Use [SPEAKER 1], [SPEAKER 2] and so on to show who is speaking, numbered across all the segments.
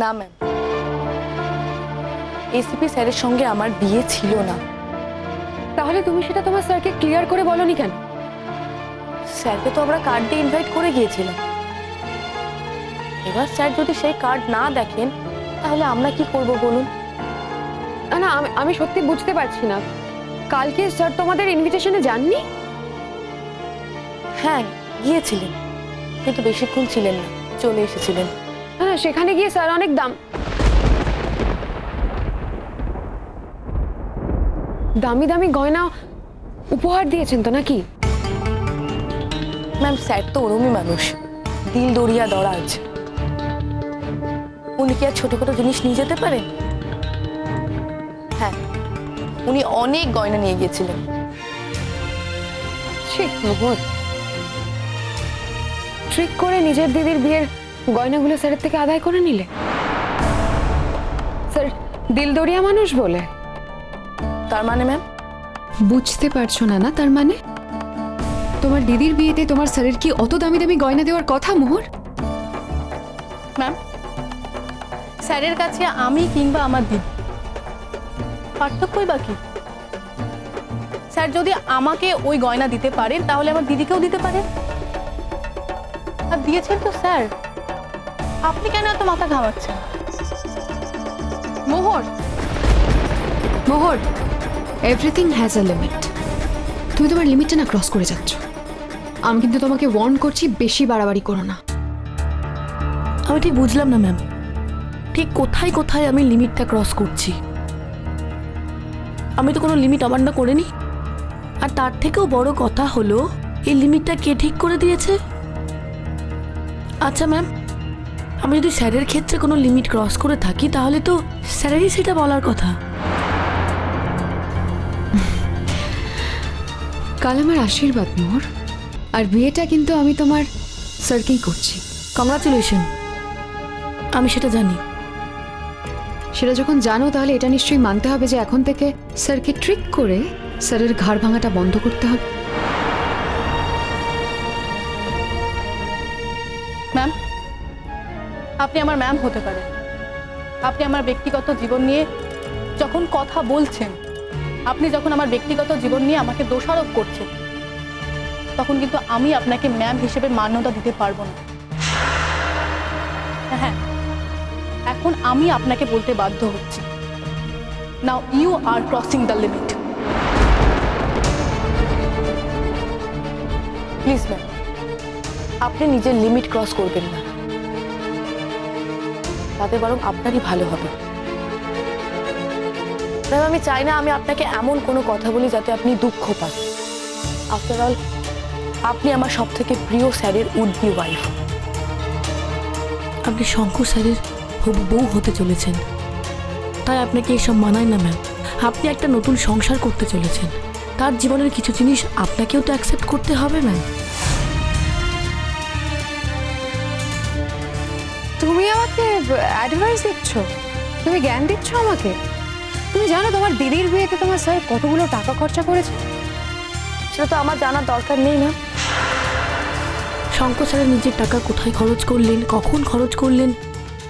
[SPEAKER 1] না ma'am, ACP স্যারের সঙ্গে আমার বিয়ে ছিল না।
[SPEAKER 2] তাহলে তুমি সেটা তোমার স্যারকে ক্লিয়ার করে বলনি কেন?
[SPEAKER 1] স্যারকে তো আমরা কার্ড দিয়ে ইনভাইট করে গিয়েছিলাম। এবার স্যার যদি সেই কার্ড না দেখেন তাহলে আমরা কি করব বলুন?
[SPEAKER 2] না না, আমি সত্যি বুঝতে পারছি না, কালকে স্যার তোমাদের ইনভিটেশনে যাননি?
[SPEAKER 1] হ্যাঁ গিয়েছিলেন, কিন্তু বেশিক্ষণ ছিলেন না, চলে এসেছিলেন।
[SPEAKER 2] না না, সেখানে গিয়ে স্যার অনেক দামি দামি গয়না উপহার দিয়েছেন তো নাকি?
[SPEAKER 1] ম্যাম স্যার তো ওরমই মানুষ, দিল দরিয়া দরাজ। উনি কি আর ছোটখাটো জিনিস নিয়ে যেতে পারেন? হ্যাঁ, উনি অনেক গয়না নিয়ে গিয়েছিলেন।
[SPEAKER 2] ট্রিক করে নিজের দিদির বিয়ের গয়নাগুলো স্যারের থেকে আদায় করে নিলে? স্যার দিলদরিয়া মানুষ বলে?
[SPEAKER 1] তার মানে ম্যাম?
[SPEAKER 3] বুঝতে পারছো না? না তার মানে তোমার দিদির বিয়েতে তোমার স্যারের কি অত দামি দামি গয়না দেওয়ার কথা মোহর?
[SPEAKER 4] ম্যাম, স্যারের কাছে আমি কিংবা আমার দিদি পার্থক্যই বাকি। স্যার যদি আমাকে ওই গয়না দিতে পারেন তাহলে আমার দিদিকেও দিতে পারেন। আর দিয়েছেন তো স্যার, আপনি কেন এত মাথা ঘামাচ্ছেন?
[SPEAKER 3] মোহর, মোহর, এভরিথিং হ্যাজ আ লিমিট। তুমি তোমার লিমিটটা না ক্রস করে যাচ্ছ। আমি কিন্তু তোমাকে ওয়ার্ন করছি, বেশি বাড়াবাড়ি করো না।
[SPEAKER 1] আমি ঠিক বুঝলাম না ম্যাম, ঠিক কোথায় কোথায় আমি লিমিটটা ক্রস করছি? আমি তো কোনো লিমিট অমান্য করিনি। আর তার থেকেও বড় কথা হলো এই লিমিটটা কে ঠিক করে দিয়েছে? আচ্ছা ম্যাম, আমি যদি স্যারের ক্ষেত্রে কোনো লিমিট ক্রস করে থাকি তাহলে তো স্যারেরই সেটা বলার কথা।
[SPEAKER 3] কাল আমার আশীর্বাদ মোহর, আর বিয়েটা কিন্তু আমি তোমার স্যারকেই করছি।
[SPEAKER 1] কংগ্রাচুলেশন। আমি সেটা জানি।
[SPEAKER 3] সেটা যখন জানো তাহলে এটা নিশ্চয়ই মানতে হবে যে এখন থেকে স্যারকে ট্রিক করে স্যারের ঘাড় ভাঙাটা বন্ধ করতে হবে।
[SPEAKER 4] ম্যাম, আপনি আমার ম্যাম হতে পারেন, আপনি আমার ব্যক্তিগত জীবন নিয়ে যখন কথা বলছেন, আপনি যখন আমার ব্যক্তিগত জীবন নিয়ে আমাকে দোষারোপ করছেন, তখন কিন্তু আমি আপনাকে ম্যাম হিসেবে মান্যতা দিতে পারবো না। হ্যাঁ, এখন আমি আপনাকে বলতে বাধ্য হচ্ছি, now you are crossing the limit.
[SPEAKER 1] Please ma'am, আপনি নিজের লিমিট ক্রস করবেন না, তাতে বরং আপনারই ভালো হবে। ম্যাম আমি চাই না আমি আপনাকে এমন কোনো কথা বলি যাতে আপনি দুঃখ পান। আফটার অল আপনি আমার সব থেকে প্রিয় স্যারের উড বি ওয়াইফ। আপনি শঙ্কু স্যারের হবু বউ হতে চলেছেন, তাই আপনাকে এসব মানায় না ম্যাম। আপনি একটা নতুন সংসার করতে চলেছেন, তার জীবনের কিছু জিনিস আপনাকেও তো অ্যাকসেপ্ট করতে হবে ম্যাম।
[SPEAKER 2] তুমি আমাকে অ্যাডভাইস দিচ্ছ, তুমি জ্ঞান দিচ্ছ আমাকে? তুমি জানো তোমার দিদির বিয়েতে তোমার স্যার কতগুলো টাকা খরচা করেছে?
[SPEAKER 1] সেটা তো আমার জানার দরকার নেই না। শঙ্কু স্যারের নিজের টাকা কোথায় খরচ করলেন, কখন খরচ করলেন,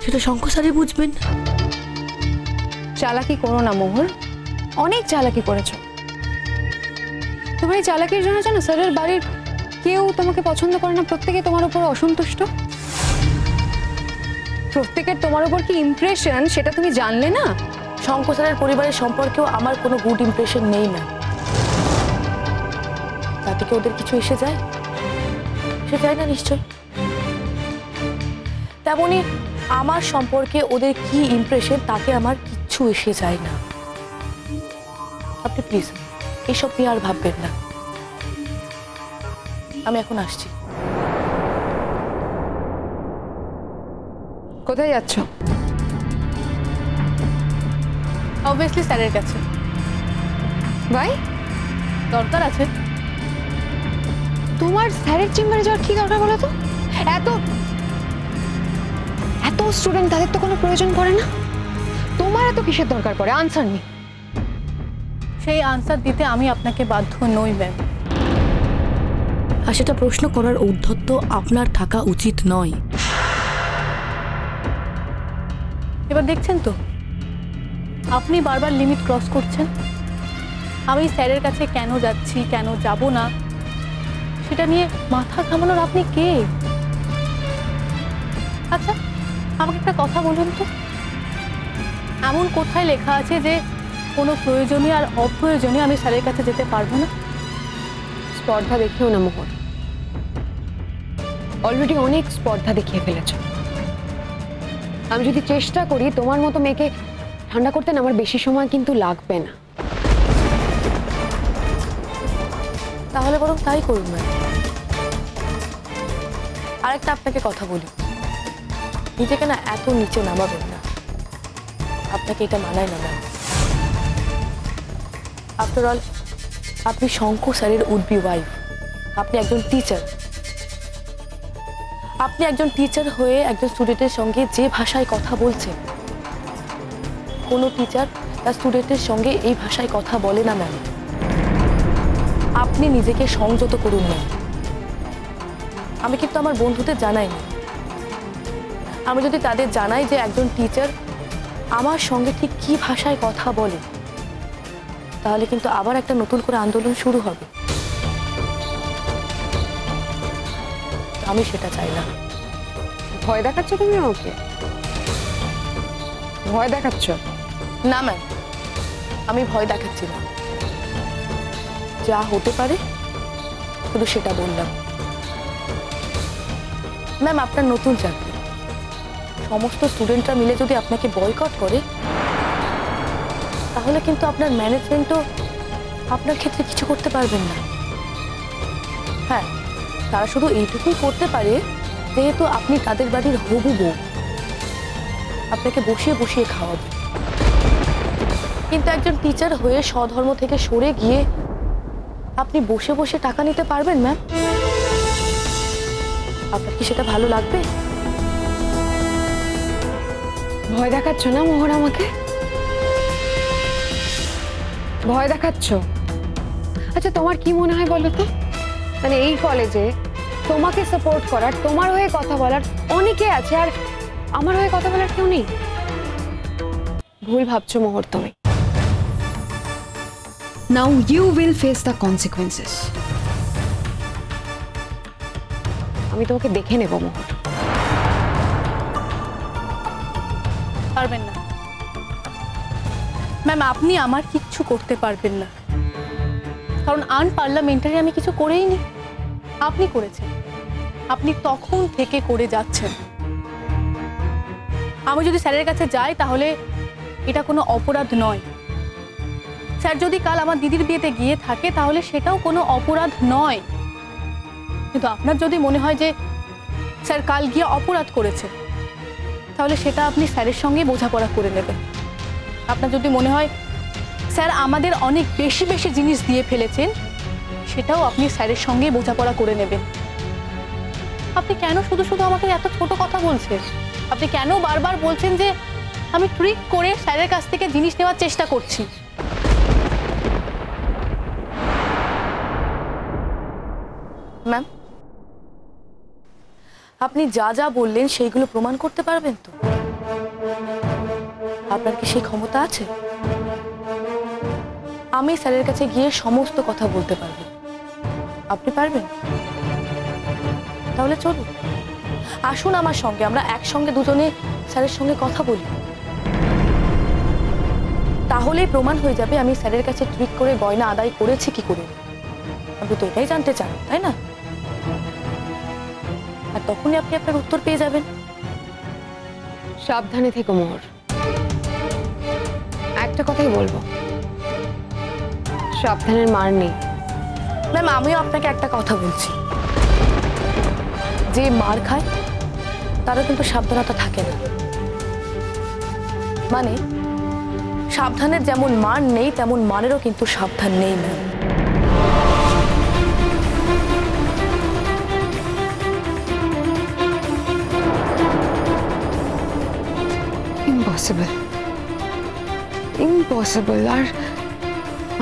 [SPEAKER 1] সেটা শঙ্কু স্যারই বুঝবেন।
[SPEAKER 2] চালাকি করো না মোহর, অনেক চালাকি করেছো। তোমার এই চালাকির জন্য জানো স্যারের বাড়ির কেউ তোমাকে পছন্দ করে না, প্রত্যেকে তোমার উপর অসন্তুষ্ট। প্রত্যেকের তোমার উপর কি ইমপ্রেশন সেটা তুমি জানলে না?
[SPEAKER 1] শঙ্কু স্যারের পরিবারের সম্পর্কেও আমার কোনো গুড ইমপ্রেশন নেই ম্যাম। তাতে কি ওদের কিছু এসে যায়? সে যায় না নিশ্চয়। তেমনি আমার সম্পর্কে ওদের কি ইমপ্রেশন তাতে আমার কিচ্ছু এসে যায় না। আপনি প্লিজ এইসব নিয়ে আর ভাববেন না। আমি এখন আসছি।
[SPEAKER 2] কোথায় যাচ্ছ?
[SPEAKER 4] অবভিয়াসলি স্যারের কাছে।
[SPEAKER 2] ভাই
[SPEAKER 4] দরকার আছে।
[SPEAKER 2] তোমার স্যারের চেম্বারে যাওয়ার কি দরকার বলো তো? এত এত স্টুডেন্ট, তাদের তো কোনো প্রয়োজন পড়ে না, তোমার এত কিসের দরকার পড়ে? Answer me.
[SPEAKER 4] সেই আনসার দিতে আমি আপনাকে বাধ্য নই ম্যাম।
[SPEAKER 1] আর সেটা প্রশ্ন করার ঔদ্ধত্য আপনার থাকা উচিত নয়।
[SPEAKER 4] এবার দেখছেন তো আপনি বারবার লিমিট ক্রস করছেন। আমি স্যারের কাছে কেন যাচ্ছি কেন যাব না সেটা নিয়ে মাথা ঘামানোর আপনি কে? আচ্ছা আমাকে একটা কথা বলুন তো, এমন কোথায় লেখা আছে যে কোনো প্রয়োজনীয় আর অপ্রয়োজনীয় আমি স্যারের কাছে যেতে পারবো না?
[SPEAKER 3] স্পর্ধা দেখিও না মোহর, অলরেডি অনেক স্পর্ধা দেখিয়ে ফেলেছ। আমি যদি চেষ্টা করি তোমার মতো মেয়েকে ঠান্ডা করতে না, আমার বেশি সময় কিন্তু লাগবে না।
[SPEAKER 1] তাহলে বরং তাই করুন ম্যাম। আরেকটা আপনাকে কথা বলি, নিজেকে না এত নিচে নামাবেন না, আপনাকে এটা মানায় না ম্যাম। আফটার অল আপনি শঙ্কু স্যারের উড বি ওয়াইফ, আপনি একজন টিচার। আপনি একজন টিচার হয়ে একজন স্টুডেন্টের সঙ্গে যে ভাষায় কথা বলছেন, কোনো টিচার তার স্টুডেন্টের সঙ্গে এই ভাষায় কথা বলে না ম্যাম। আপনি নিজেকে সংযত করুন ম্যাম। আমি কিন্তু আমার বন্ধুদের জানাইনি, আমি যদি তাদের জানাই যে একজন টিচার আমার সঙ্গে ঠিক কি ভাষায় কথা বলে, তাহলে কিন্তু আবার একটা নতুন করে আন্দোলন শুরু হবে। আমি সেটা চাই না।
[SPEAKER 3] ভয় দেখাচ্ছ তুমি ওকে? ভয় দেখাচ্ছ?
[SPEAKER 1] না ম্যাম, আমি ভয় দেখাচ্ছি না, যা হতে পারে শুধু সেটা বললাম। ম্যাম আপনার নতুন চাকরি, সমস্ত স্টুডেন্টরা মিলে যদি আপনাকে বয়কট করে, তাহলে কিন্তু আপনার ম্যানেজমেন্টও আপনার ক্ষেত্রে কিছু করতে পারবেন না। হ্যাঁ, তারা শুধু এইটুকুই করতে পারে, যেহেতু আপনি তাদের বাড়ির হবু বউ, আপনাকে বসিয়ে বসিয়ে খাওয়াবে। কিন্তু একজন টিচার হয়ে স্বধর্ম থেকে সরে গিয়ে আপনি বসে বসে টাকা নিতে পারবেন ম্যাম? আপনার কি সেটা ভালো লাগবে?
[SPEAKER 3] ভয় দেখাচ্ছ না মোহর আমাকে? ভয় দেখাচ্ছ? আচ্ছা তোমার কি মনে হয় বলো তো, মানে এই কলেজে তোমাকে সাপোর্ট করার, তোমার হয়ে কথা বলার অনেকে আছে, আর আমার হয়ে কথা বলার কেউ নেই? ভুল ভাবছো মোহর তুমি। Now you will face the consequences. আমি তোমাকে দেখে নেব মোহর।
[SPEAKER 4] পারবেন না ম্যাম, আপনি আমার কিচ্ছু করতে পারবেন না, কারণ আনপার্লামেন্টারি আমি কিছু করেই নি। আপনি করেছেন, আপনি তখন থেকে করে যাচ্ছেন। আমি যদি স্যারের কাছে যাই তাহলে এটা কোনো অপরাধ নয়। স্যার যদি কাল আমার দিদির বিয়েতে গিয়ে থাকে তাহলে সেটাও কোনো অপরাধ নয়। কিন্তু আপনার যদি মনে হয় যে স্যার কাল গিয়ে অপরাধ করেছে, তাহলে সেটা আপনি স্যারের সঙ্গে বোঝাপড়া করে নেবেন। আপনার যদি মনে হয় স্যার আমাদের অনেক বেশি বেশি জিনিস দিয়ে ফেলেছেন, সেটাও আপনি স্যারের সঙ্গে বোঝাপড়া করে নেবেন। আপনি কেন শুধু শুধু আমাকে এত ছোট কথা বলছেন? আপনি কেন বারবার বলছেন যে আমি ট্রিক করে স্যারের কাছ থেকে জিনিস নেওয়ার চেষ্টা করছি?
[SPEAKER 1] ম্যাম আপনি যা যা বললেন সেইগুলো প্রমাণ করতে পারবেন তো? আপনার কি সেই ক্ষমতা আছে? আমি স্যারের কাছে গিয়ে সমস্ত কথা বলতে পারবো, আপনি পারবেন? তাহলে চলুন, আসুন আমার সঙ্গে, আমরা একসঙ্গে দুজনে স্যারের সঙ্গে কথা বলি। তাহলেই প্রমাণ হয়ে যাবে আমি স্যারের কাছে ট্রিক করে গয়না আদায় করেছি কি করে। আপনি তো এটাই জানতে চান, তাই না? আর তখনই আপনি আপনার উত্তর পেয়ে যাবেন।
[SPEAKER 3] সাবধানে থেকো মোহর, একটা কথাই বলবো, সাবধানের মার নেই।
[SPEAKER 1] ম্যাম আমিও আপনাকে একটা কথা বলছি, যে মার খায় তারা কিন্তু সাবধানতা থাকে না। মানে সাবধানের যেমন মান নেই, তেমন মানেরও কিন্তু সাবধান নেই ম্যাম।
[SPEAKER 3] Impossible, impossible.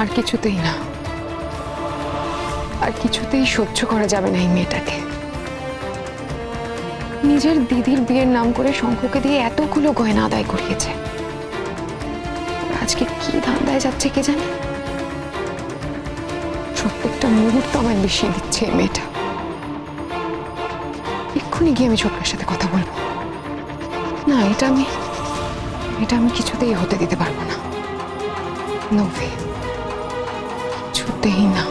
[SPEAKER 3] আর কিছুতেই না, আর কিছুতেই সহ্য করা যাবে না এই মেয়েটাকে। নিজের দিদির বিয়ের নাম করে শঙ্খকে দিয়ে এতগুলো গয়না আদায় করিয়েছে। আজকে কি ধান্দায় যাচ্ছে কে জানে। প্রত্যেকটা মুহূর্ত আমায় বিষিয়ে দিচ্ছে এই মেয়েটা। এক্ষুনি গিয়ে আমি ছোটকার সাথে কথা বলবো। না, এটা আমি কিছুতেই হতে দিতে পারবো না। নো ওয়ে, কিছুতেই না।